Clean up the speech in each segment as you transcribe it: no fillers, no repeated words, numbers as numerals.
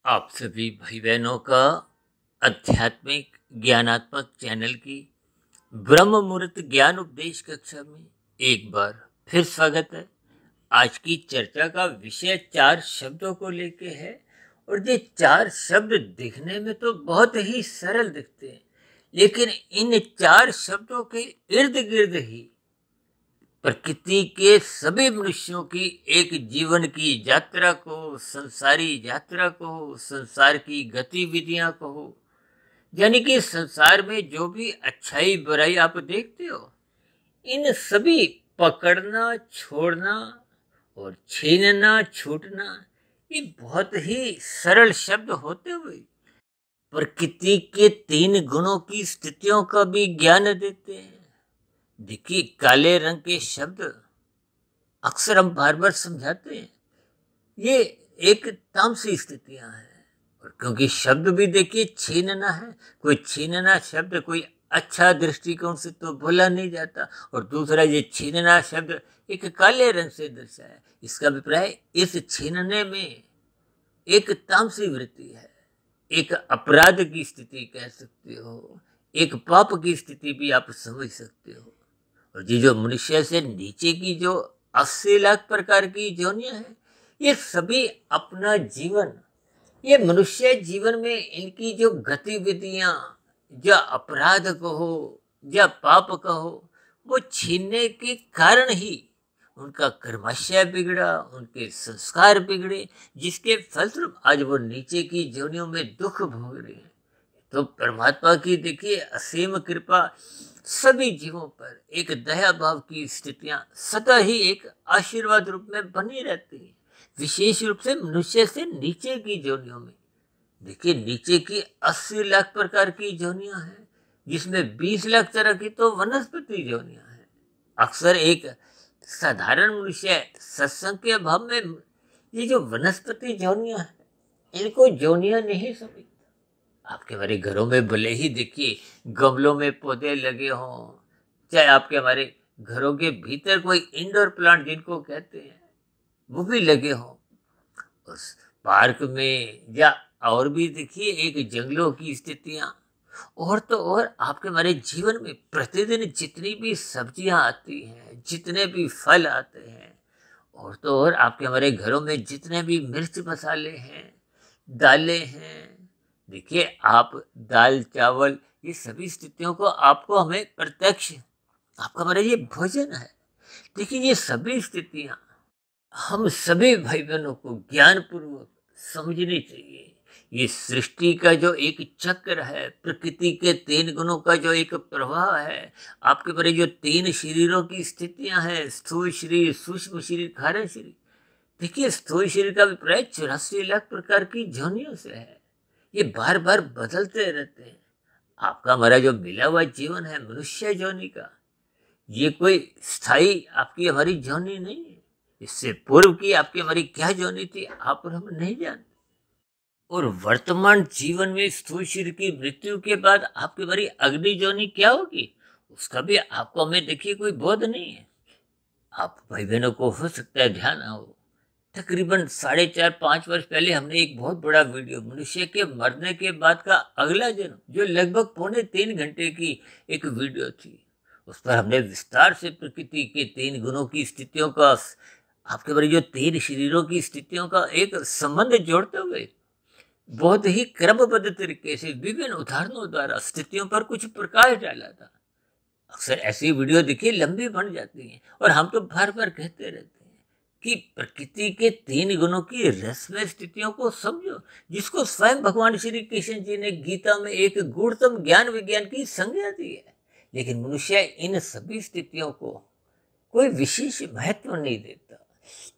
आप सभी भाई बहनों का आध्यात्मिक ज्ञानात्मक चैनल की ब्रह्म मुहूर्त ज्ञान उपदेश कक्षा में एक बार फिर स्वागत है। आज की चर्चा का विषय 4 शब्दों को लेके है और ये 4 शब्द दिखने में तो बहुत ही सरल दिखते हैं, लेकिन इन 4 शब्दों के इर्द गिर्द ही प्रकृति के सभी मनुष्यों की एक जीवन की यात्रा को, संसारी यात्रा को, संसार की गतिविधियां को, यानी कि संसार में जो भी अच्छाई बुराई आप देखते हो, इन सभी पकड़ना, छोड़ना और छीनना, छूटना, ये बहुत ही सरल शब्द होते हुए प्रकृति के 3 गुणों की स्थितियों का भी ज्ञान देते हैं। देखिए, काले रंग के शब्द अक्सर हम बार बार समझाते हैं, ये एक तामसी स्थितियां हैं। और क्योंकि शब्द भी देखिए छीनना है, कोई छीनना शब्द कोई अच्छा दृष्टिकोण से तो बोला नहीं जाता, और दूसरा ये छीनना शब्द एक काले रंग से दर्शाया। इसका अभिप्राय इस छीनने में एक तामसी वृत्ति है, एक अपराध की स्थिति कह सकते हो, एक पाप की स्थिति भी आप समझ सकते हो। और ये जो मनुष्य से नीचे की जो 80 लाख प्रकार की योनियां हैं, ये सभी अपना जीवन, ये मनुष्य जीवन में इनकी जो गतिविधियां, या अपराध कहो या पाप कहो, वो छीनने के कारण ही उनका कर्माशय बिगड़ा, उनके संस्कार बिगड़े, जिसके फलस्वरूप आज वो नीचे की योनियों में दुख भोग रहे हैं। तो परमात्मा की देखिए असीम कृपा सभी जीवों पर एक दया भाव की स्थितियां सदा ही एक आशीर्वाद रूप में बनी रहती है, विशेष रूप से मनुष्य से नीचे की योनियों में। देखिए, नीचे की 80 लाख प्रकार की योनियां हैं, जिसमें 20 लाख तरह की तो वनस्पति योनियां हैं। अक्सर एक साधारण मनुष्य सत्संग के अभाव में ये जो वनस्पति योनियां हैं, इनको योनियां नहीं समझता। आपके हमारे घरों में भले ही देखिए गमलों में पौधे लगे हों, चाहे आपके हमारे घरों के भीतर कोई इंडोर प्लांट जिनको कहते हैं वो भी लगे हों, उस पार्क में या और भी देखिए एक जंगलों की स्थितियां, और तो और आपके हमारे जीवन में प्रतिदिन जितनी भी सब्जियां आती हैं, जितने भी फल आते हैं, और तो और आपके हमारे घरों में जितने भी मिर्च मसाले हैं, दालें हैं, देखिए आप दाल चावल, ये सभी स्थितियों को आपको हमें प्रत्यक्ष आपका हमारा ये भोजन है। देखिए, ये सभी स्थितियां हम सभी भाई बहनों को ज्ञान पूर्वक समझनी चाहिए। ये सृष्टि का जो एक चक्र है, प्रकृति के 3 गुणों का जो एक प्रवाह है, आपके बड़े जो 3 शरीरों की स्थितियां हैं, स्थूल शरीर, सूक्ष्म शरीर, कारण शरीर। देखिए, स्थूल शरीर का अभिप्राय 84 लाख प्रकार की योनियों से है। ये बार बार बदलते रहते हैं। आपका हमारा जो मिला हुआ जीवन है मनुष्य योनि का, ये कोई स्थायी आपकी हमारी योनि नहीं है। इससे पूर्व की आपकी हमारी क्या योनि थी, आप और हम नहीं जानते। और वर्तमान जीवन में स्थूल शरीर की मृत्यु के बाद आपकी हमारी अग्नि योनि क्या होगी, उसका भी आपको हमें देखिए कोई बोध नहीं है। आप भाई बहनों को हो सकता है ध्यान हो, तकरीबन 4.5-5 वर्ष पहले हमने एक बहुत बड़ा वीडियो मनुष्य के मरने के बाद का अगला जन्म, जो लगभग 2.25 घंटे की एक वीडियो थी, उस पर हमने विस्तार से प्रकृति के 3 गुणों की स्थितियों का, आपके बारे जो 3 शरीरों की स्थितियों का एक संबंध जोड़ते हुए बहुत ही क्रमबद्ध तरीके से विभिन्न उदाहरणों द्वारा स्थितियों पर कुछ प्रकाश डाला था। अक्सर ऐसी वीडियो देखिए लंबी बन जाती हैं, और हम तो बार बार कहते रहते हैं कि प्रकृति के 3 गुणों की रसमय स्थितियों को समझो, जिसको स्वयं भगवान श्री कृष्ण जी ने गीता में एक गूढ़तम ज्ञान विज्ञान की संज्ञा दी है। लेकिन मनुष्य इन सभी स्थितियों को कोई विशेष महत्व नहीं देता,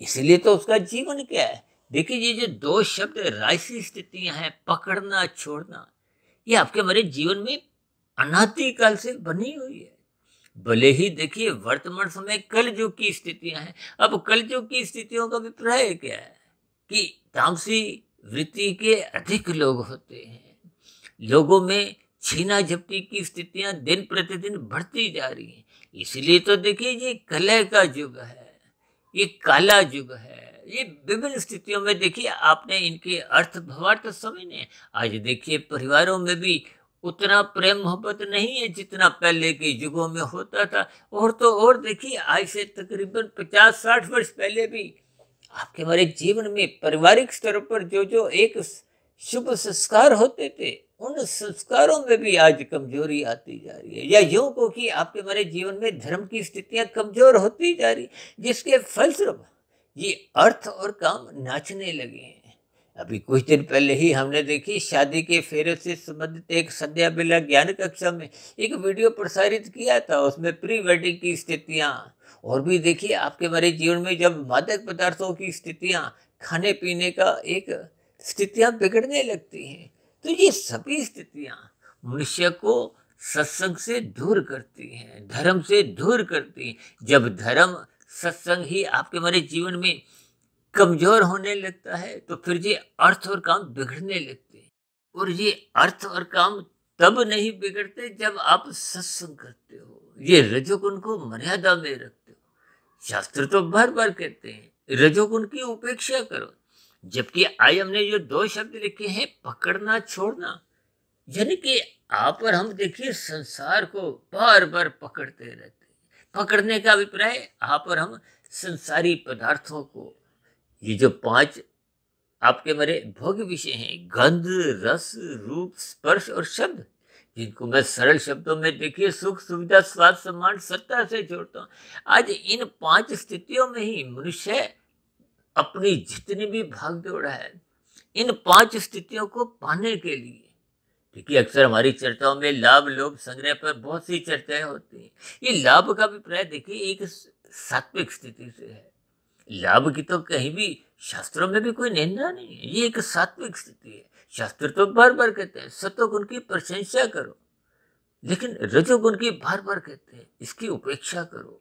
इसलिए तो उसका जीवन क्या है। देखिए, ये जो 2 शब्द राशि स्थितियां हैं, पकड़ना छोड़ना, ये आपके हमारे जीवन में अनादिकाल से बनी हुई है। भले ही देखिए वर्तमान समय कलयुग की स्थितियां हैं। अब कलयुग की स्थितियों का अभिप्राय क्या है कि तामसी वृत्ति के अधिक लोग होते हैं, लोगों में छीना झपटी की स्थितियां दिन प्रतिदिन बढ़ती जा रही हैं। इसलिए तो देखिए ये कलह का युग है, ये काला युग है, ये विभिन्न स्थितियों में देखिए आपने इनके अर्थ भावार्थ समझने हैं। आज देखिए परिवारों में भी उतना प्रेम मोहब्बत नहीं है जितना पहले के युगों में होता था। और तो और देखिए आज से तकरीबन 50-60 वर्ष पहले भी आपके हमारे जीवन में पारिवारिक स्तर पर जो जो एक शुभ संस्कार होते थे, उन संस्कारों में भी आज कमजोरी आती जा रही है। या यूं को कि आपके हमारे जीवन में धर्म की स्थितियां कमजोर होती जा रही, जिसके फलस्वरूप ये अर्थ और काम नाचने लगे हैं। अभी कुछ दिन पहले ही हमने देखी शादी के फेरे से संबंधित एक संध्या बेला ज्ञान कक्षा में एक वीडियो प्रसारित किया था। उसमें प्री वेडिंग की स्थितियां और भी देखिए आपके हमारे जीवन में जब मादक पदार्थों की स्थितियां, खाने पीने का एक स्थितियां बिगड़ने लगती हैं, तो ये सभी स्थितियां मनुष्य को सत्संग से दूर करती हैं, धर्म से दूर करती हैं। जब धर्म सत्संग ही आपके हमारे जीवन में कमजोर होने लगता है तो फिर ये अर्थ और काम बिगड़ने लगते हैं। और ये अर्थ और काम तब नहीं बिगड़ते जब आप सत्संग करते हो, ये रजोगुण को मर्यादा में रखते हो। शास्त्र तो बार बार कहते हैं रजोगुण की उपेक्षा करो, जबकि आज हमने जो 2 शब्द लिखे हैं पकड़ना छोड़ना, यानी कि आप और हम देखिए संसार को बार बार पकड़ते रहते हैं। पकड़ने का अभिप्राय आप और हम संसारी पदार्थों को, ये जो 5 आपके मेरे भोग विषय हैं, गंध, रस, रूप, स्पर्श और शब्द, जिनको मैं सरल शब्दों में देखिए सुख, सुविधा, स्वाद, सम्मान, सत्ता से जोड़ता हूँ। आज इन 5 स्थितियों में ही मनुष्य अपनी जितनी भी भाग दौड़ है, इन 5 स्थितियों को पाने के लिए, देखिए अक्सर हमारी चर्चाओं में लाभ, लोभ, संग्रह पर बहुत सी चर्चाएं होती हैं। ये लाभ का अभिप्राय देखिए एक सात्विक स्थिति से है। लाभ की तो कहीं भी शास्त्रों में भी कोई निंदा नहीं है, ये एक सात्विक स्थिति है। शास्त्र तो बार बार कहते हैं सत्वगुण की प्रशंसा करो, लेकिन रजोगुण की बार बार कहते हैं इसकी उपेक्षा करो,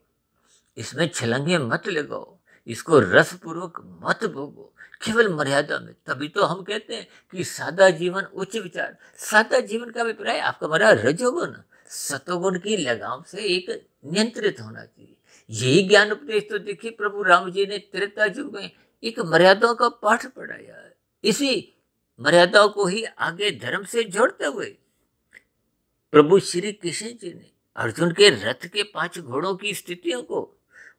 इसमें छलंगे मत लगाओ, इसको रसपूर्वक मत भोगो, केवल मर्यादा में। तभी तो हम कहते हैं कि सादा जीवन उच्च विचार। सादा जीवन का अभिप्राय आपका हमारा रजोगुण सत्वगुण की लगाम से एक नियंत्रित होना चाहिए। यही ज्ञान उपदेश तो देखिए प्रभु राम जी ने त्रेता युग में एक मर्यादाओं का पाठ पढ़ाया है। इसी मर्यादाओं को ही आगे धर्म से जोड़ते हुए प्रभु श्री कृष्ण जी ने अर्जुन के रथ के 5 घोड़ों की स्थितियों को,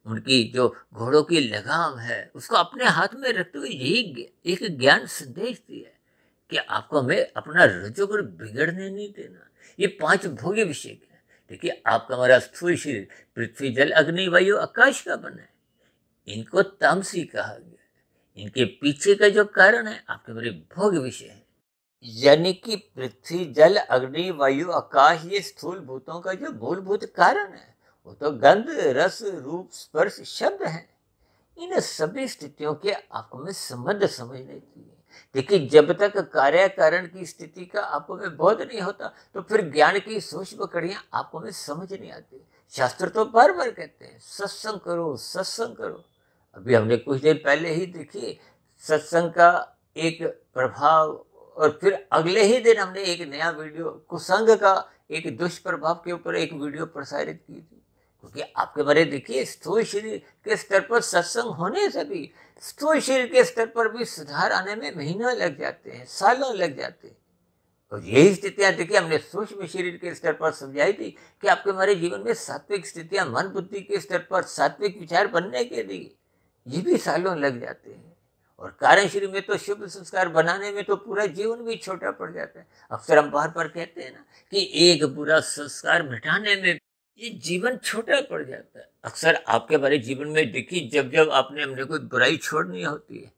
उनकी जो घोड़ों की लगाम है उसको अपने हाथ में रखते हुए यही एक ज्ञान संदेश दिया है कि आपको हमें अपना रजोगुण बिगड़ने नहीं देना। ये 5 भोग्य विषय क्या है? देखिए आपका हमारा स्थूल शरीर पृथ्वी, जल, अग्नि, वायु, आकाश का बना है। इनको तामसी कहा गया है। इनके पीछे का जो कारण है आपके हमारे भोग विषय है, यानी कि पृथ्वी, जल, अग्नि, वायु, आकाश, ये स्थूल भूतों का जो मूलभूत कारण है वो तो गंध, रस, रूप, स्पर्श, शब्द है। इन सभी स्थितियों के आपको में संबंध समझने चाहिए। देखिए जब तक कार्य कारण की स्थिति का आपको में बोध नहीं होता तो फिर ज्ञान की सूक्ष्म कड़ियां आपको में समझ नहीं आती। शास्त्र तो बार बार कहते हैं सत्संग करो, सत्संग करो। अभी हमने कुछ देर पहले ही देखिए सत्संग का एक प्रभाव, और फिर अगले ही दिन हमने एक नया वीडियो कुसंग का एक दुष्प्रभाव के ऊपर एक वीडियो प्रसारित की थी। क्योंकि आपके बारे देखिए स्थूल शरीर के स्तर पर सत्संग होने से भी स्थूल शरीर के स्तर पर भी सुधार आने में महीना लग जाते हैं, सालों लग जाते हैं। और यही स्थितियां देखिए हमने सूक्ष्म शरीर के स्तर पर समझाई थी कि आपके हमारे जीवन में सात्विक स्थितियां मन बुद्धि के स्तर पर सात्विक विचार बनने के लिए ये भी सालों लग जाते हैं। और कारण शरीर में तो शुभ संस्कार बनाने में तो पूरा जीवन भी छोटा पड़ जाता है। अक्सर हम बार बार कहते हैं ना कि एक बुरा संस्कार मिटाने में ये जीवन छोटा पड़ जाता है। अक्सर आपके हमारे जीवन में देखिए जब जब आपने हमने कोई बुराई छोड़नी होती है,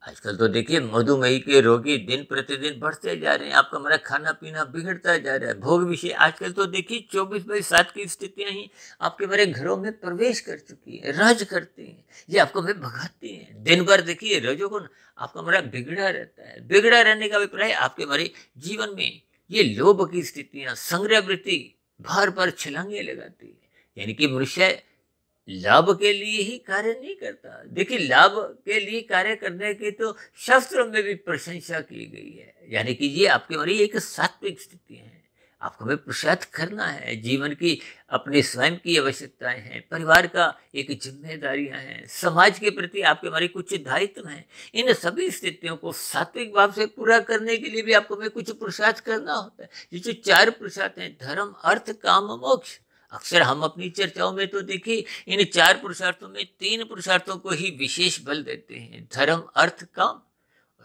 आजकल तो देखिए मधुमेह के रोगी दिन प्रतिदिन बढ़ते जा रहे हैं, आपका हमारा खाना पीना बिगड़ता जा रहा है, भोग विषय आजकल तो देखिए 24/7 की स्थितियां ही आपके हमारे घरों में प्रवेश कर चुकी है, राज करती हैं, ये आपको हमें भगाती हैं। दिन भर देखिए रजोगुण आपका हमारा बिगड़ा रहता है। बिगड़ा रहने का अभिप्राय आपके हमारे जीवन में ये लोभ की स्थितियां, संग्रह वृत्ति बार बार छलांगे लगाती है, यानी कि मनुष्य लाभ के लिए ही कार्य नहीं करता। देखिए लाभ के लिए कार्य करने की तो शास्त्रों में भी प्रशंसा की गई है, यानी कि ये आपके हमारी एक सात्विक स्थिति है। आपको हमें पुरुषार्थ करना है। जीवन की अपने स्वयं की आवश्यकताएं हैं, परिवार का एक जिम्मेदारियां हैं, समाज के प्रति आपके हमारे कुछ दायित्व हैं। इन सभी स्थितियों को सात्विक भाव से पूरा करने के लिए भी आपको हमें कुछ पुरुषार्थ करना होता है। ये जो 4 पुरुषार्थ हैं, धर्म, अर्थ, काम, मोक्ष, अक्सर हम अपनी चर्चाओं में तो देखिए इन 4 पुरुषार्थों में 3 पुरुषार्थों को ही विशेष बल देते हैं, धर्म, अर्थ, काम।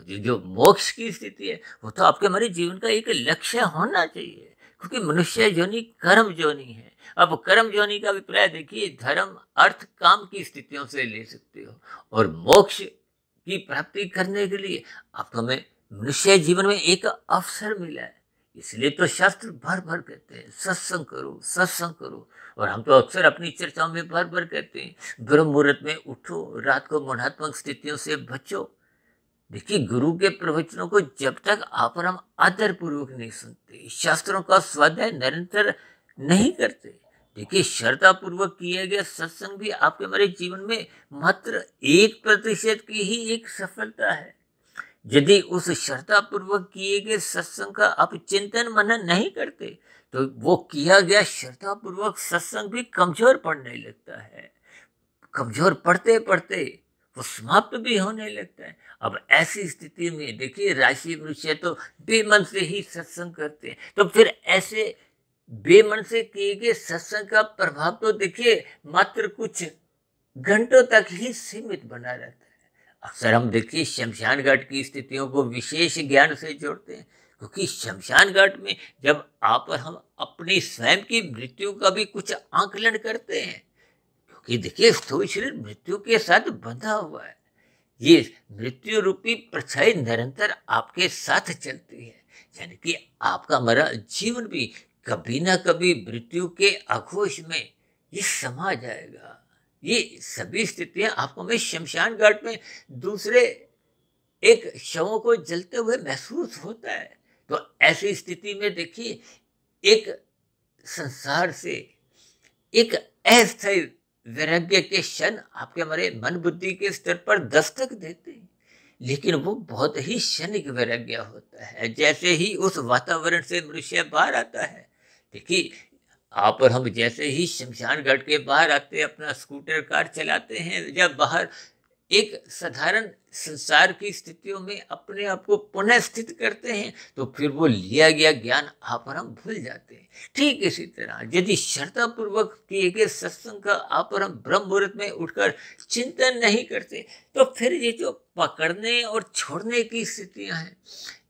जो मोक्ष की स्थिति है वो तो आपके हमारे जीवन का एक लक्ष्य होना चाहिए, क्योंकि मनुष्य योनि कर्म योनि है। अब कर्म योनि का अभिप्राय देखिए धर्म, अर्थ, काम की स्थितियों से ले सकते हो, और मोक्ष की प्राप्ति करने के लिए आपको हमें मनुष्य जीवन में एक अवसर मिला है। इसलिए तो शास्त्र भर भर कहते हैं सत्संग करो, सत्संग करो। और हम तो अक्सर अपनी चर्चाओं में भर भर कहते हैं ब्रह्म मुहूर्त में उठो, रात को मनात्मक स्थितियों से बचो। देखिए गुरु के प्रवचनों को जब तक आप और हम आदर पूर्वक नहीं सुनते, शास्त्रों का स्वाध्याय निरंतर नहीं करते, देखिए श्रद्धा पूर्वक किया गया सत्संग भी आपके हमारे जीवन में मात्र 1% की ही एक सफलता है। यदि उस श्रद्धा पूर्वक किए गए सत्संग का आप चिंतन मनन नहीं करते तो वो किया गया श्रद्धा पूर्वक सत्संग भी कमजोर पड़ने लगता है। कमजोर पड़ते पड़ते वो समाप्त भी होने लगता है। अब ऐसी स्थिति में देखिए राशि मनुष्य तो बेमन से ही सत्संग करते हैं, तो फिर ऐसे बेमन से किए गए सत्संग का प्रभाव तो देखिए मात्र कुछ घंटों तक ही सीमित बना रहता है। अक्सर हम देखिए शमशान घाट की स्थितियों को विशेष ज्ञान से जोड़ते हैं, क्योंकि शमशान घाट में जब आप और हम अपनी स्वयं की मृत्यु का भी कुछ आकलन करते हैं, क्योंकि देखिए स्थूल शरीर मृत्यु के साथ बंधा हुआ है, ये मृत्यु रूपी परछाई निरंतर आपके साथ चलती है, यानी कि आपका हमारा जीवन भी कभी ना कभी मृत्यु के आघोष में ये समा जाएगा। ये सभी स्थितियां आपको में शमशान घाट में दूसरे एक शवों को जलते हुए महसूस होता है। तो ऐसी स्थिति में देखिए एक संसार से एक अस्थायी वैराग्य के क्षण आपके हमारे मन बुद्धि के स्तर पर दस्तक देते हैं, लेकिन वो बहुत ही क्षणिक वैराग्य होता है। जैसे ही उस वातावरण से मनुष्य बाहर आता है, देखिए आप और हम जैसे ही शमशान घाट के बाहर आते हैं, अपना स्कूटर कार चलाते हैं, जब बाहर एक साधारण संसार की स्थितियों में अपने आप को पुनः स्थित करते हैं, तो फिर वो लिया गया ज्ञान आप और हम भूल जाते हैं। ठीक इसी तरह यदि श्रद्धा पूर्वक किए गए सत्संग का आप और हम ब्रह्म मुहूर्त में उठकर चिंतन नहीं करते, तो फिर ये जो पकड़ने और छोड़ने की स्थितियां हैं,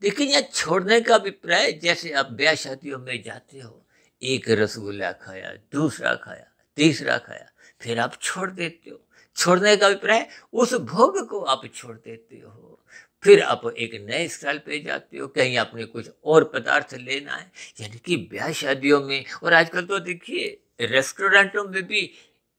देखिए यहाँ छोड़ने का अभिप्राय जैसे आप ब्याह शादियों में जाते हो, एक रसगुल्ला खाया, दूसरा खाया, तीसरा खाया, फिर आप छोड़ देते हो। छोड़ने का अभिप्राय उस भोग को आप छोड़ देते हो, फिर आप एक नए स्थल पे जाते हो, कहीं आपने कुछ और पदार्थ लेना है, यानी कि ब्याह शादियों में और आजकल तो देखिए रेस्टोरेंटों में भी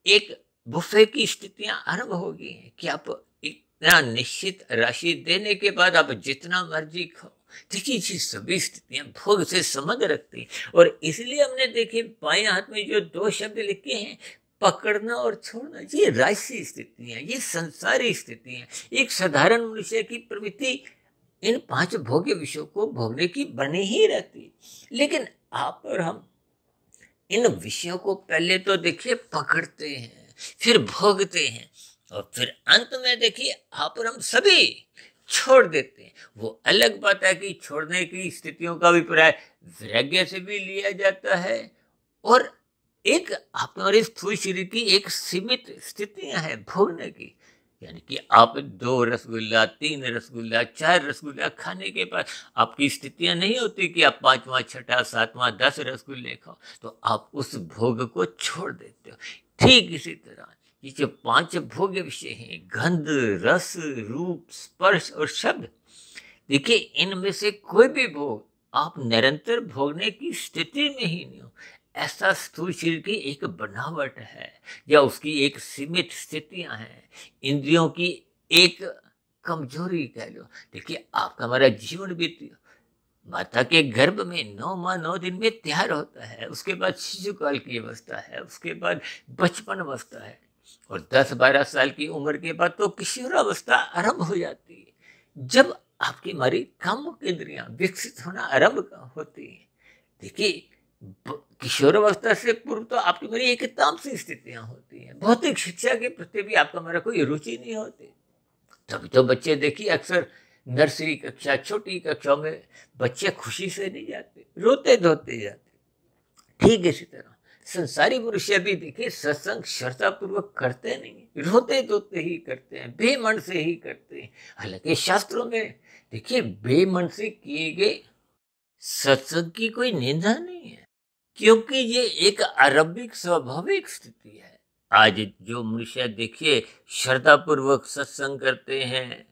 एक बुफे की स्थितियां आरंभ हो गई हैं कि आप इतना निश्चित राशि देने के बाद आप जितना मर्जी खाओ। देखिए ये सभी स्थितियां भोग से संबंध रखती हैं, और इसलिए हमने देखिए बाएं हाथ में जो 2 शब्द लिखे हैं, पकड़ना और छोड़ना, ये राजसी स्थितियां, ये संसारी स्थितियां। एक साधारण मनुष्य की प्रवृत्ति इन 5 भोग्य विषयों को भोगने की बनी ही रहती, लेकिन आप और हम इन विषयों को पहले तो देखिए पकड़ते हैं, फिर भोगते हैं, और फिर अंत में देखिए आप और हम सभी छोड़ देते हैं। वो अलग बात है कि छोड़ने की स्थितियों का अभिप्राय वैराग्य से भी लिया जाता है, और एक हमारे स्थूल शरीर की एक सीमित स्थितियां हैं भोगने की, यानी कि आप 2 रसगुल्ला, 3 रसगुल्ला, 4 रसगुल्ला खाने के बाद आपकी स्थितियां नहीं होती कि आप 5वां, 6वां, 7वां, 10 रसगुल्ले खाओ, तो आप उस भोग को छोड़ देते हो। ठीक इसी तरह ये जो 5 भोग्य विषय हैं, गंध, रस, रूप, स्पर्श और शब्द, देखिए इनमें से कोई भी भोग आप निरंतर भोगने की स्थिति में ही नहीं हो। ऐसा स्थूल शरीर की एक बनावट है, या उसकी एक सीमित स्थितियां हैं, इंद्रियों की एक कमजोरी कह लो। देखिए आपका हमारा जीवन भी माता के गर्भ में 9 माह 9 दिन में तैयार होता है, उसके बाद शिशुकाल की अवस्था है, उसके बाद बचपन अवस्था है, और 10-12 साल की उम्र के बाद तो किशोरावस्था आरंभ हो जाती है, जब आपकी हमारी कामुक इंद्रियां विकसित होना आरंभ होती है। देखिए किशोरावस्था से पूर्व तो आपकी मेरी एक तामसी स्थितियां होती हैं, भौतिक शिक्षा के प्रति भी आपका मेरा कोई रुचि नहीं होती। तभी तो बच्चे देखिए अक्सर नर्सरी कक्षा, छोटी कक्षाओं में बच्चे खुशी से नहीं जाते, रोते धोते जाते। ठीक इसी तरह संसारी मनुष्य भी देखिए सत्संग श्रद्धा पूर्वक करते नहीं, रोते धोते ही करते हैं, बेमन से ही करते हैं। हालांकि शास्त्रों में देखिए बेमन से किए गए सत्संग की कोई निंदा नहीं है, क्योंकि ये एक आरंभिक स्वाभाविक स्थिति है। आज जो मनुष्य देखिए श्रद्धा पूर्वक सत्संग करते हैं,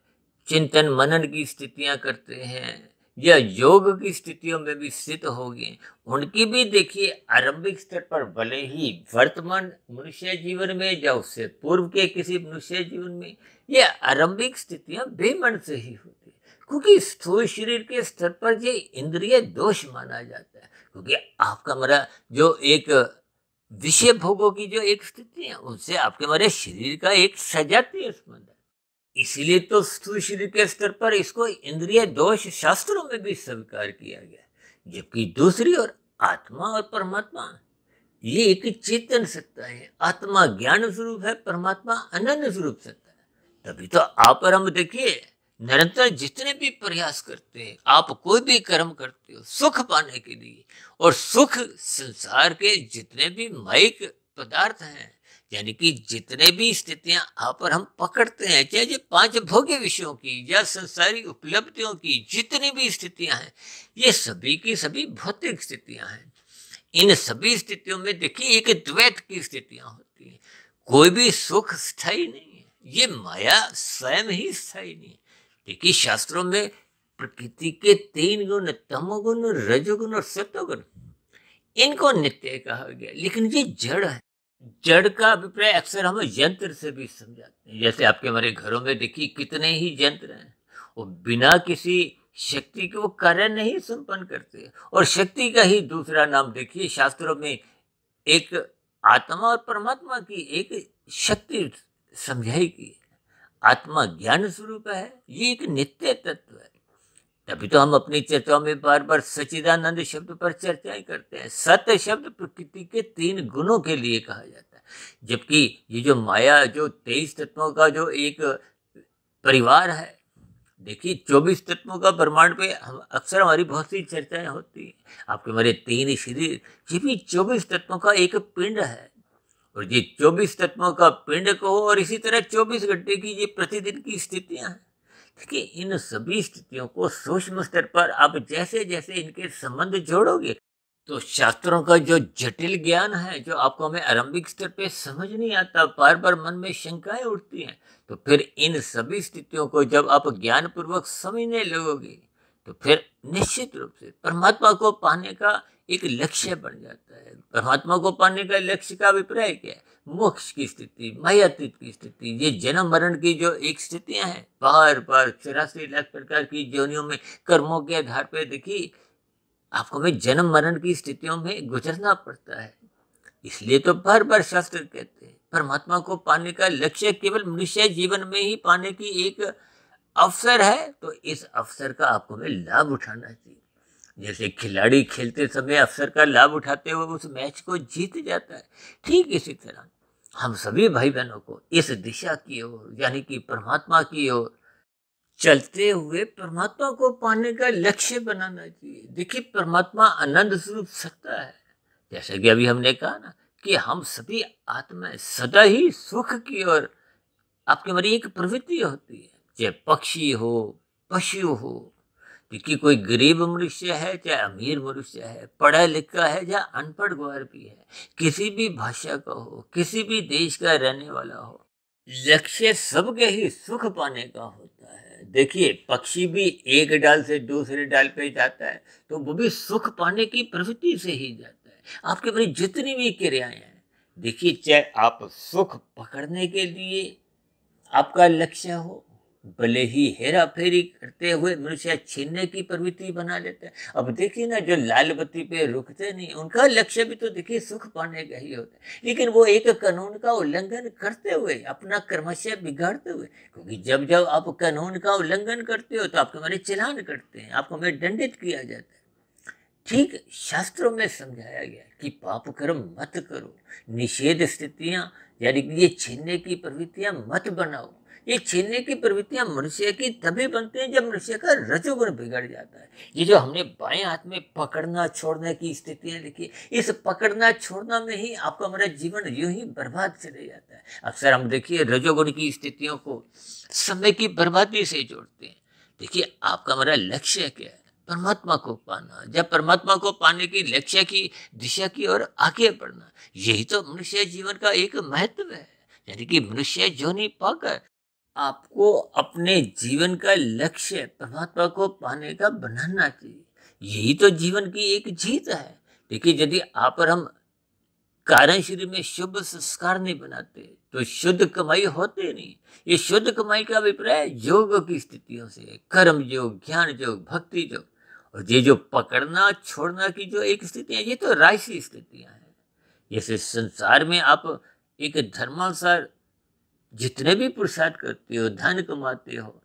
चिंतन मनन की स्थितियां करते हैं या योग की स्थितियों में भी स्थित हो गए, उनकी भी देखिए आरंभिक स्तर पर भले ही वर्तमान मनुष्य जीवन में या उससे पूर्व के किसी मनुष्य जीवन में ये आरंभिक स्थितियां बेमन से ही होती है, क्योंकि स्थूल शरीर के स्तर पर ये इंद्रिय दोष माना जाता है। क्योंकि आपका मेरा जो एक विषय भोगों की जो एक स्थिति है उनसे आपके हमारे शरीर का एक सजातीय संबंध है। इसीलिए तो स्थूल शरीर के स्तर पर इसको इंद्रिय दोष शास्त्रों में भी स्वीकार किया गया। जबकि दूसरी ओर आत्मा और परमात्मा ये एक चेतन सत्ता है। आत्मा ज्ञान स्वरूप है, परमात्मा अनंत स्वरूप सत्ता है। तभी तो आप और हम देखिए निरंतर जितने भी प्रयास करते हैं, आप कोई भी कर्म करते हो सुख पाने के लिए, और सुख संसार के जितने भी मायिक पदार्थ हैं, यानी कि जितने भी स्थितियां आप और हम पकड़ते हैं, चाहे ये 5 भोग्य विषयों की या संसारी उपलब्धियों की जितनी भी स्थितियां हैं, ये सभी की सभी भौतिक स्थितियां हैं। इन सभी स्थितियों में देखिए एक द्वैत की स्थितियां होती हैं। कोई भी सुख स्थायी नहीं है, ये माया स्वयं ही स्थायी नहीं है। देखिए शास्त्रों में प्रकृति के 3 गुण, तमोगुण, रजोगुण और सत्वगुण, इनको नित्य कहा गया, लेकिन ये जड़ है। जड़ का अभिप्राय अक्सर हम यंत्र से भी समझाते हैं। जैसे आपके हमारे घरों में देखिए कितने ही यंत्र हैं, वो बिना किसी शक्ति के वो कार्य नहीं संपन्न करते। और शक्ति का ही दूसरा नाम देखिए शास्त्रों में एक आत्मा और परमात्मा की एक शक्ति समझाई गई। आत्मा ज्ञान स्वरूप है, ये एक नित्य तत्व है। तभी तो हम अपनी चर्चाओं में बार बार सच्चिदानंद शब्द पर चर्चाएं करते हैं। सत्य शब्द प्रकृति के 3 गुणों के लिए कहा जाता है, जबकि ये जो माया, जो 23 तत्वों का जो एक परिवार है, देखिए 24 तत्वों का ब्रह्मांड पे हम अक्सर हमारी बहुत सी चर्चाएं होती हैं। आपके हमारे 3 शरीर, ये भी 24 तत्वों का एक पिंड है। और ये 24 तत्वों का पिंड को, और इसी तरह 24 घंटे की ये प्रतिदिन की स्थितियां हैं। देखिए इन सभी स्थितियों को सूक्ष्म स्तर पर आप जैसे जैसे इनके संबंध जोड़ोगे, तो शास्त्रों का जो जटिल ज्ञान है, जो आपको हमें आरंभिक स्तर पे समझ नहीं आता, बार बार मन में शंकाएं उठती हैं, तो फिर इन सभी स्थितियों को जब आप ज्ञान पूर्वक समझने लगोगे, तो फिर निश्चित रूप से परमात्मा को पाने का एक लक्ष्य बन जाता है। परमात्मा को पाने का लक्ष्य का अभिप्राय क्या है? मोक्ष की स्थिति, मायातीत की स्थिति, ये जन्म मरण की जो एक स्थितियां हैं, बार बार 84 लाख प्रकार की योनियों में कर्मों के आधार पर देखिए आपको हमें जन्म मरण की स्थितियों में गुजरना पड़ता है। इसलिए तो बार बार शास्त्र कहते हैं परमात्मा को पाने का लक्ष्य केवल मनुष्य जीवन में ही पाने की एक अवसर है, तो इस अवसर का आपको हमें लाभ उठाना चाहिए। जैसे खिलाड़ी खेलते समय अवसर का लाभ उठाते हुए उस मैच को जीत जाता है, ठीक इसी तरह हम सभी भाई बहनों को इस दिशा की ओर, यानी कि परमात्मा की ओर चलते हुए परमात्मा को पाने का लक्ष्य बनाना चाहिए। देखिए परमात्मा आनंद स्वरूप सत्ता है। जैसे कि अभी हमने कहा ना कि हम सभी आत्माएं सदा ही सुख की ओर आपके हमारी एक प्रवृत्ति होती है। चाहे पक्षी हो, पशु हो, क्योंकि कोई गरीब मनुष्य है चाहे अमीर मनुष्य है, पढ़ा लिखा है या अनपढ़ ग्वार भी है, किसी भी भाषा का हो, किसी भी देश का रहने वाला हो, लक्ष्य सबके ही सुख पाने का होता है। देखिए पक्षी भी एक डाल से दूसरे डाल पे जाता है, तो वो भी सुख पाने की प्रवृत्ति से ही जाता है। आपके अपनी जितनी भी क्रियाएं हैं, देखिए चाहे आप सुख पकड़ने के लिए आपका लक्ष्य हो, भले ही हेरा फेरी करते हुए मनुष्य छीनने की प्रवृत्ति बना लेता है। अब देखिए ना जो लाल बत्ती पे रुकते नहीं, उनका लक्ष्य भी तो देखिए सुख पाने का ही होता है, लेकिन वो एक कानून का उल्लंघन करते हुए अपना कर्मशय बिगाड़ते हुए, क्योंकि जब जब आप कानून का उल्लंघन करते हो तो आपके हमारे चलान करते हैं, आपको हमें दंडित किया जाता है। ठीक शास्त्रों में समझाया गया कि पाप कर्म मत करो, निषेध स्थितियां यानी कि ये छीनने की प्रवृत्तियां मत बनाओ। ये छीनने की प्रवृत्तियां मनुष्य की तभी बनती हैं जब मनुष्य का रजोगुण बिगड़ जाता है। ये जो हमने बाएं हाथ में पकड़ना छोड़ने की स्थितियां लिखी, इस पकड़ना छोड़ना में ही आपका हमारा जीवन यूं ही बर्बाद चले जाता है। अक्सर हम देखिए रजोगुण की स्थितियों को समय की बर्बादी से जोड़ते हैं। देखिए आपका हमारा लक्ष्य क्या है? परमात्मा को पाना। जब परमात्मा को पाने की लक्ष्य की दिशा की ओर आगे बढ़ना, यही तो मनुष्य जीवन का एक महत्व है। यानी कि मनुष्य जोनी पाकर आपको अपने जीवन का लक्ष्य परमात्मा को पाने का बनाना चाहिए। यही तो जीवन की एक जीत है। देखिए यदि आप और हम कारण शरीर में शुभ संस्कार नहीं बनाते तो शुद्ध कमाई होते नहीं। ये शुद्ध कमाई का अभिप्राय योग की स्थितियों से, कर्म योग, ज्ञान योग, भक्ति योग। और ये जो पकड़ना छोड़ना की जो एक स्थिति है, ये तो राशि स्थितियां हैं। जैसे संसार में आप एक धर्मानुसार जितने भी पुरुषार्थ करते हो, धन कमाते हो,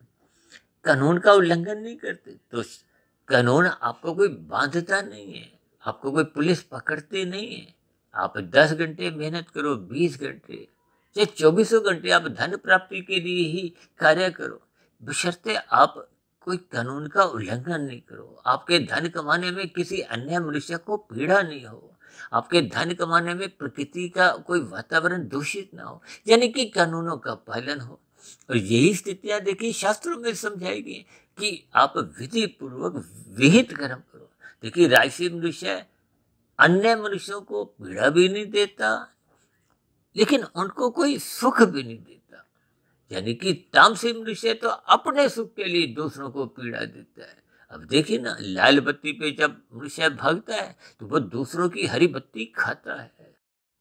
कानून का उल्लंघन नहीं करते तो कानून आपको कोई बांधता नहीं है, आपको कोई पुलिस पकड़ते नहीं है। आप 10 घंटे मेहनत करो, 20 घंटे, चाहे 24 घंटे आप धन प्राप्ति के लिए ही कार्य करो, बशर्ते आप कोई कानून का उल्लंघन नहीं करो। आपके धन कमाने में किसी अन्य मनुष्य को पीड़ा नहीं हो, आपके धन कमाने में प्रकृति का कोई वातावरण दूषित ना हो, यानी कि कानूनों का पालन हो। और यही स्थितियां देखिए शास्त्रों में समझाई गई कि आप विधि पूर्वक विहित कर्म करो। देखिए राशि मनुष्य अन्य मनुष्यों को पीड़ा भी नहीं देता, लेकिन उनको कोई सुख भी नहीं देता। यानी कि तामसी मनुष्य तो अपने सुख के लिए दूसरों को पीड़ा देता है। अब देखिए ना, लाल बत्ती पे जब मनुष्य भागता है तो वो दूसरों की हरी बत्ती खाता है,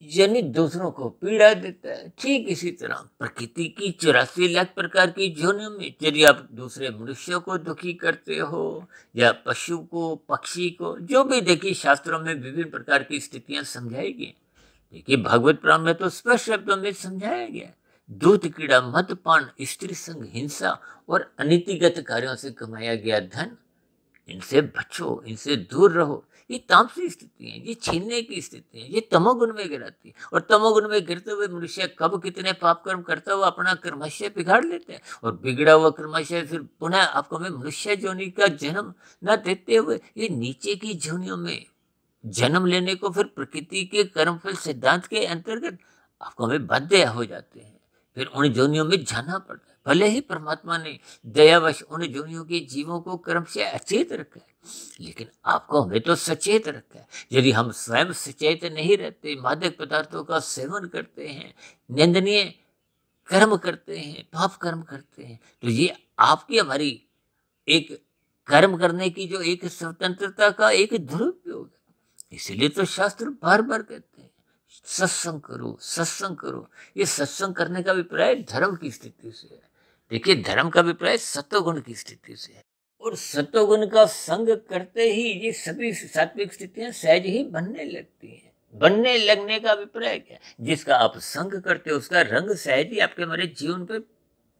यानी दूसरों को पीड़ा देता है। ठीक इसी तरह प्रकृति की 84 लाख प्रकार की जोनियों में यदि आप दूसरे मनुष्यों को दुखी करते हो या पशु को, पक्षी को, जो भी देखिए शास्त्रों में विभिन्न प्रकार की स्थितियां समझाई गई। देखिए भागवत पुराण में तो स्पष्ट शब्दों में समझाया गया, दूध कीड़ा, मदपान, स्त्री संग, हिंसा और अनीतिगत कार्यों से कमाया गया धन, इनसे बचो, इनसे दूर रहो। ये तामसी स्थिति है, ये छीनने की स्थिति है, ये तमोगुण में गिराती है। और तमोगुण में गिरते हुए मनुष्य कब कितने पाप कर्म करता हुआ अपना कर्माशय बिगाड़ लेते हैं, और बिगड़ा हुआ कर्माशय फिर पुनः आपको में मनुष्य जोनि का जन्म न देते हुए ये नीचे की जोनियों में जन्म लेने को फिर प्रकृति के कर्मफल सिद्धांत के अंतर्गत आपको में बाध्य हो जाते हैं। फिर उन जोनियों में जाना पड़ता है। भले ही परमात्मा ने दयावश उन जोनियों के जीवों को कर्म से अचेत रखा है, लेकिन आपको हमें तो सचेत रखा है। यदि हम स्वयं सचेत नहीं रहते, मादक पदार्थों का सेवन करते हैं, निंदनीय कर्म करते हैं, पाप कर्म करते हैं, तो ये आपकी हमारी एक कर्म करने की जो एक स्वतंत्रता का एक दुरुपयोग है। इसलिए तो शास्त्र बार बार कहते हैं सत्संग करो, सत्संग करो। ये सत्संग करने का अभिप्राय धर्म की स्थिति से है। देखिए धर्म का अभिप्राय सत्वगुण की स्थिति से है, और सत्वगुण का संग करते ही ये सभी सात्विक स्थितियां सहज ही बनने लगती हैं। बनने लगने का अभिप्राय क्या है? जिसका आप संग करते हो उसका रंग सहज ही आपके हमारे जीवन पे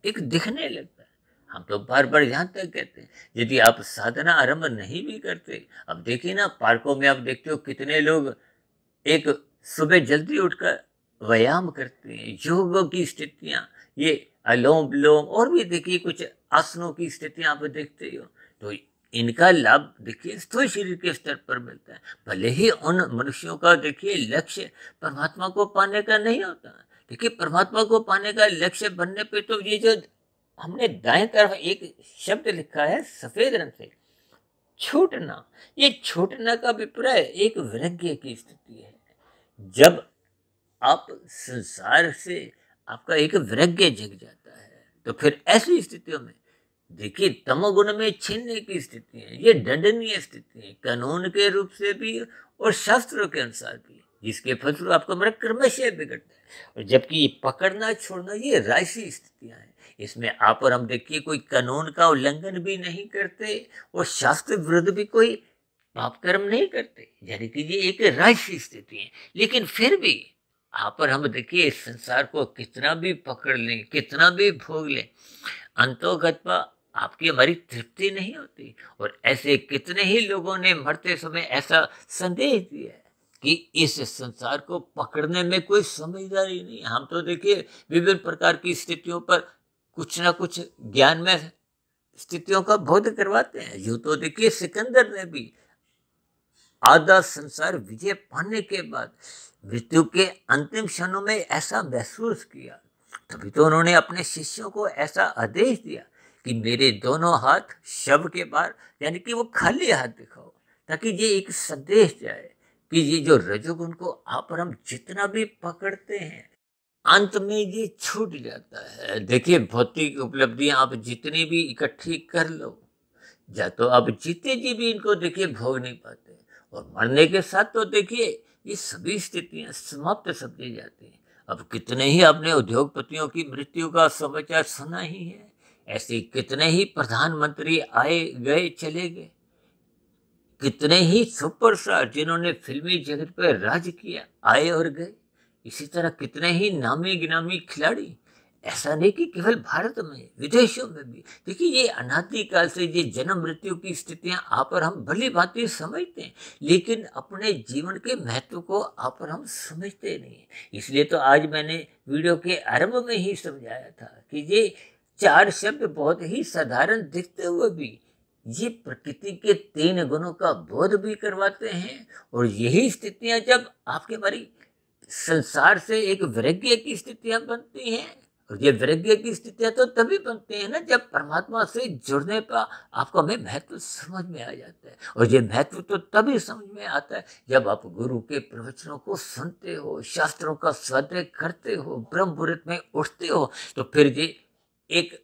एक दिखने लगता है। हम तो बार बार यहाँ तक कहते हैं, यदि आप साधना आरंभ नहीं भी करते, अब देखिए ना पार्कों में आप देखते हो कितने लोग एक सुबह जल्दी उठकर व्यायाम करते हैं, योग की स्थितियां, ये अलोम विलोम और भी देखिए कुछ आसनों की स्थितियां आप देखते हो, तो इनका लाभ देखिए स्थूल शरीर के स्तर पर मिलता है। भले ही उन मनुष्यों का देखिए लक्ष्य परमात्मा को पाने का नहीं होता। देखिए परमात्मा को पाने का लक्ष्य बनने पे तो ये जो हमने दाएं तरफ एक शब्द लिखा है सफेद रंग से, छूटना, ये छूटना का अभिप्राय एक वैराग्य की स्थिति है। जब आप संसार से आपका एक वैराग्य जग जाता है, तो फिर ऐसी स्थितियों में देखिए तमोगुण में छीनने की स्थिति है, ये दंडनीय स्थिति है, कानून के रूप से भी और शास्त्रों के अनुसार भी, जिसके फलस्वरूप आपका मेरा कर्मशय बिगड़ता है। और जबकि पकड़ना छोड़ना ये राशि स्थितियां हैं, इसमें आप और हम देखिए कोई कानून का उल्लंघन भी नहीं करते और शास्त्र विरुद्ध भी कोई पाप कर्म नहीं करते, यानी कि ये एक राशि स्थिति है। लेकिन फिर भी आप और हम देखिए इस संसार को कितना भी पकड़ लें, कितना भी भोग लें, अंतोगत्वा आपकी हमारी तृप्ति नहीं होती। और ऐसे कितने ही लोगों ने मरते समय ऐसा संदेश दिया है कि इस संसार को पकड़ने में कोई समझदारी नहीं। हम तो देखिए विभिन्न प्रकार की स्थितियों पर कुछ ना कुछ ज्ञान में स्थितियों का बोध करवाते हैं। यूं तो देखिए सिकंदर ने भी आधा संसार विजय पाने के बाद मृत्यु के अंतिम क्षणों में ऐसा महसूस किया। तभी तो उन्होंने अपने शिष्यों को ऐसा आदेश दिया कि मेरे दोनों हाथ शव के बाहर, यानी कि वो खाली हाथ दिखाओ, ताकि ये एक संदेश जाए कि ये जो रजोगुण को आप और हम जितना भी पकड़ते हैं अंत में ये छूट जाता है। देखिए भौतिक उपलब्धियां आप जितनी भी इकट्ठी कर लो, या तो आप जीते जी भी इनको देखिए भोग नहीं पाते, और मरने के साथ तो देखिए ये सभी स्थितियां समाप्त समझी जाती हैं। अब कितने ही आपने उद्योगपतियों की मृत्यु का समाचार सुना ही है। ऐसे कितने ही प्रधानमंत्री आए गए चले गए, कितने ही सुपरस्टार जिन्होंने फिल्मी जगत पर राज किया आए और गए। इसी तरह कितने ही नामी गिनामी खिलाड़ी, ऐसा नहीं कि केवल भारत में, विदेशों में भी। देखिए ये अनादिकाल से ये जन्म मृत्यु की स्थितियां आप और हम भली भांति समझते हैं, लेकिन अपने जीवन के महत्व को आप और हम समझते नहीं हैं। इसलिए तो आज मैंने वीडियो के आरंभ में ही समझाया था कि ये 4 शब्द बहुत ही साधारण दिखते हुए भी ये प्रकृति के 3 गुणों का बोध भी करवाते हैं। और यही स्थितियां जब आपके हमारी संसार से एक वैराग्य की स्थितियां बनती हैं, और ये वैराग्य की स्थितियां तो तभी बनती हैं ना जब परमात्मा से जुड़ने का आपको हमें महत्व समझ में आ जाता है। और ये महत्व तो तभी समझ में आता है जब आप गुरु के प्रवचनों को सुनते हो, शास्त्रों का स्वाध्याय करते हो, ब्रह्म मुहूर्त में उठते हो, तो फिर ये एक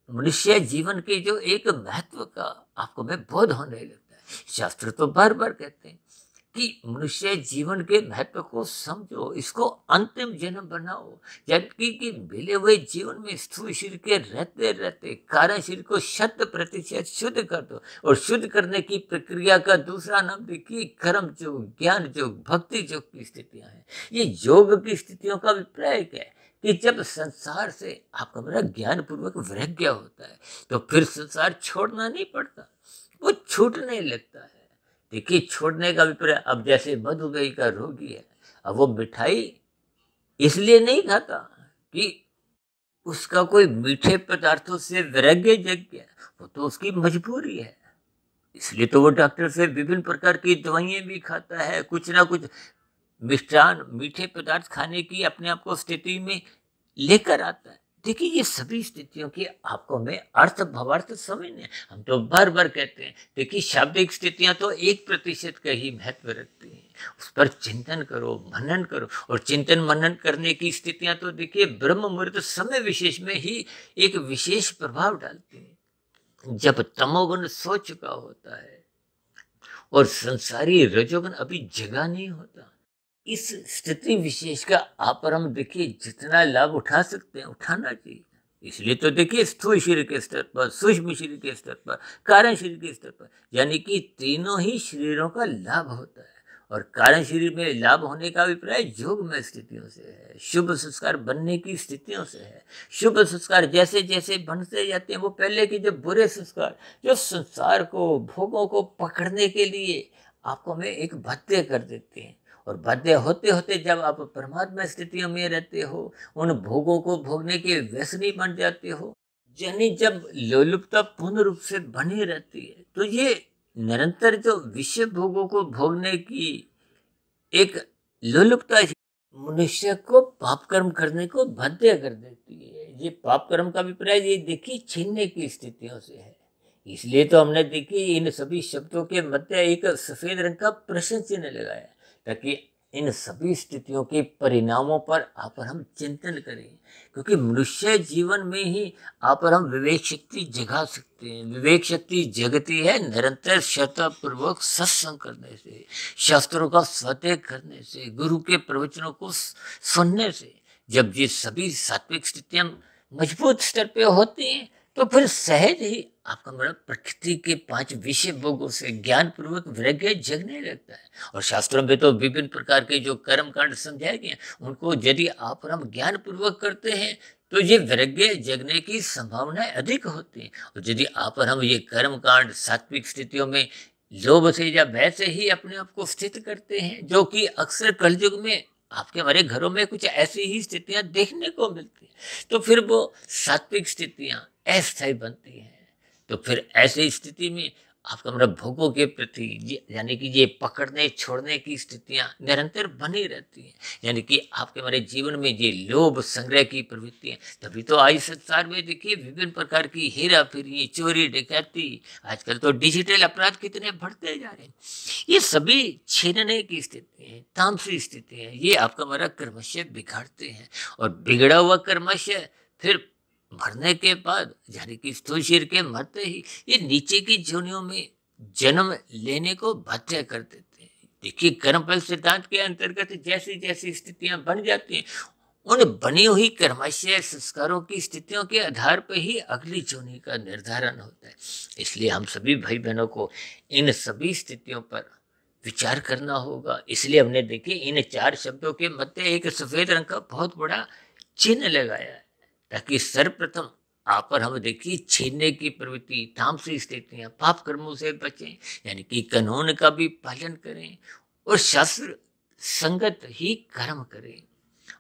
मनुष्य जीवन के जो एक महत्व का आपको में बोध होने लगता है। शास्त्र तो बार बार कहते हैं कि मनुष्य जीवन के महत्व को समझो, इसको अंतिम जन्म बनाओ, जबकि कि मिले हुए जीवन में स्थूल शरीर के रहते रहते कारण शरीर को 100% शुद्ध कर दो। और शुद्ध करने की प्रक्रिया का दूसरा नाम देखिए कर्म योग, ज्ञान योग, भक्ति योग की स्थितियां हैं। ये योग की स्थितियों का अभिप्राय क्या है कि जब संसार से आपका मेरा ज्ञान पूर्वक वैराग्य होता है तो फिर संसार छोड़ना नहीं पड़ता, वो छूटने लगता है। देखिए छोड़ने का अभिप्राय, अब जैसे मधुमेह का रोगी है, अब वो मिठाई इसलिए नहीं खाता कि उसका कोई मीठे पदार्थों से वैराग्य जग गया, वो तो उसकी मजबूरी है। इसलिए तो वो डॉक्टर से विभिन्न प्रकार की दवाइयां भी खाता है, कुछ ना कुछ मिष्टान मीठे पदार्थ खाने की अपने आप को स्थिति में लेकर आता है। देखिए ये सभी स्थितियों की आपको हमें अर्थ भावार्थ समझने, हम तो बार बार कहते हैं देखिए शाब्दिक स्थितियां तो 1% का ही महत्व रखती हैं, उस पर चिंतन करो, मनन करो। और चिंतन मनन करने की स्थितियां तो देखिए ब्रह्म मुहूर्त समय विशेष में ही एक विशेष प्रभाव डालती हैं, जब तमोगुण सो चुका होता है और संसारी रजोगुण अभी जगा नहीं होता। इस स्थिति विशेष का आप और हम देखिए जितना लाभ उठा सकते हैं उठाना चाहिए। इसलिए तो देखिए स्थूल शरीर के स्तर पर, सूक्ष्म शरीर के स्तर पर, कारण शरीर के स्तर पर, यानी कि तीनों ही शरीरों का लाभ होता है। और कारण शरीर में लाभ होने का अभिप्राय योग में स्थितियों से है, शुभ संस्कार बनने की स्थितियों से है। शुभ संस्कार जैसे जैसे बनते जाते हैं, वो पहले के जो बुरे संस्कार जो संसार को, भोगों को पकड़ने के लिए आपको हमें एक बाध्य कर देते हैं। और बाध्य होते होते जब आप परमात्मा स्थितियों में रहते हो, उन भोगों को भोगने के व्यसनी बन जाते हो, यानी जब लोलुपता पूर्ण रूप से बनी रहती है, तो ये निरंतर जो विषय भोगों को भोगने की एक लोलुपता मनुष्य को पाप कर्म करने को बाध्य कर देती है। ये पाप कर्म का अभिप्राय ये देखिए छीनने की स्थितियों से है। इसलिए तो हमने देखिए इन सभी शब्दों के मध्य एक सफेद रंग का प्रश्न चिन्ह लगाया, ताकि इन सभी स्थितियों के परिणामों पर आप और हम चिंतन करें। क्योंकि मनुष्य जीवन में ही आप और हम विवेक शक्ति जगा सकते हैं। विवेक शक्ति जगती है निरंतर श्रद्धापूर्वक सत्संग करने से, शास्त्रों का स्वाध्याय करने से, गुरु के प्रवचनों को सुनने से। जब ये सभी सात्विक स्थितियां मजबूत स्तर पे होती हैं तो फिर सहज ही आपका मेरा प्रकृति के 5 विषय भोगों से ज्ञान पूर्वक वैराग्य जगने लगता है। और शास्त्रों में तो विभिन्न प्रकार के जो कर्म कांड समझाए गए हैं, उनको यदि आप और हम ज्ञान पूर्वक करते हैं तो ये वैराग्य जगने की संभावनाएं अधिक होती हैं। और यदि आप और हम ये कर्म कांड सात्विक स्थितियों में लोभ से या भय से ही अपने आप को स्थित करते हैं, जो कि अक्सर कलयुग में आपके हमारे घरों में कुछ ऐसी ही स्थितियां देखने को मिलती हैं, तो फिर वो सात्विक स्थितियां अस्थायी बनती हैं। तो फिर ऐसी स्थिति में आपका मतलब भोगों के प्रति यानी कि ये पकड़ने छोड़ने की स्थितियां निरंतर बनी रहती हैं, यानी कि आपके हमारे जीवन में ये लोभ संग्रह की प्रवृत्तियां। तभी तो आज संसार में देखिए विभिन्न प्रकार की हेरा फेरी, चोरी डकैती, आजकल तो डिजिटल अपराध कितने बढ़ते जा रहे हैं। ये सभी छीनने की स्थिति है, तामसी स्थिति है। ये आपका हमारा कर्मशय बिगाड़ते हैं, और बिगड़ा हुआ कर्मशय फिर मरने के बाद यानी कि स्थूल शरीर के मरते ही ये नीचे की योनियों में जन्म लेने को बाध्य कर देते हैं। देखिए कर्मफल सिद्धांत के अंतर्गत जैसी जैसी स्थितियां बन जाती हैं, उन बनी हुई कर्मशय संस्कारों की स्थितियों के आधार पर ही अगली योनि का निर्धारण होता है। इसलिए हम सभी भाई बहनों को इन सभी स्थितियों पर विचार करना होगा। इसलिए हमने देखिए इन 4 शब्दों के मध्य एक सफेद रंग का बहुत बड़ा चिन्ह लगाया है, ताकि सर्वप्रथम आप और हम देखिए छीनने की प्रवृत्ति, तामसी स्थितियां, पाप कर्मों से बचें, यानी कि कानून का भी पालन करें और शास्त्र संगत ही कर्म करें,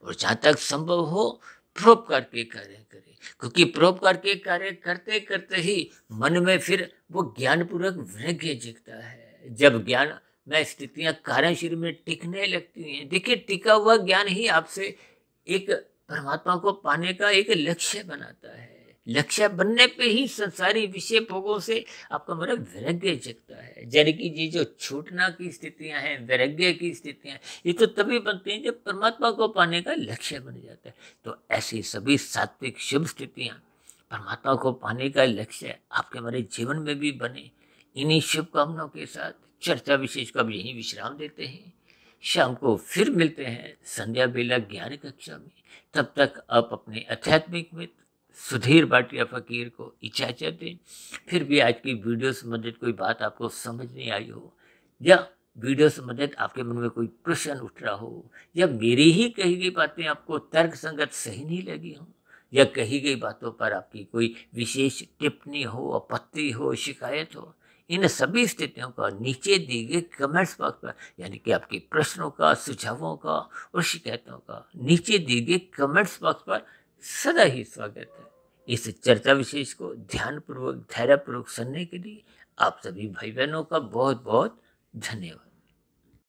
और जहाँ तक संभव हो परोपकार के कार्य करें, क्योंकि परोपकार के कार्य करते करते ही मन में फिर वो ज्ञानपूर्वक वैराग्य जगता है। जब ज्ञान में स्थितियां कार्य शरीर में टिकने लगती हैं, देखिए टिका हुआ ज्ञान ही आपसे एक परमात्मा को पाने का एक लक्ष्य बनाता है। लक्ष्य बनने पे ही संसारी विषय भोगों से आपका मतलब वैराग्य जगता है। यानी कि ये जो छूटना की स्थितियां हैं, वैराग्य की स्थितियां, ये तो तभी बनती हैं जब परमात्मा को पाने का लक्ष्य बन जाता है। तो ऐसी सभी सात्विक शुभ स्थितियां परमात्मा को पाने का लक्ष्य आपके हमारे जीवन में भी बने। इन्हीं शुभकामनाओं के साथ चर्चा विशेष को अब यहीं विश्राम देते हैं। शाम को फिर मिलते हैं संध्या बेला ज्ञान कक्षा में। तब तक आप अपने आध्यात्मिक मित्र सुधीर भाटिया फकीर को इजाजत दें। फिर भी आज की वीडियो संबंधित कोई बात आपको समझ नहीं आई हो, या वीडियो संबंधित आपके मन में कोई प्रश्न उठ रहा हो, या मेरी ही कही गई बातें आपको तर्क संगत सही नहीं लगी हो, या कही गई बातों पर आपकी कोई विशेष टिप्पणी हो, आपत्ति हो, शिकायत हो, इन सभी स्थितियों का नीचे दिए गए कमेंट्स बॉक्स पर, यानी कि आपके प्रश्नों का, सुझावों का और शिकायतों का नीचे दिए गए कमेंट्स बॉक्स पर सदा ही स्वागत है। इस चर्चा विशेष को ध्यानपूर्वक, धैर्यपूर्वक सुनने के लिए आप सभी भाई बहनों का बहुत बहुत धन्यवाद।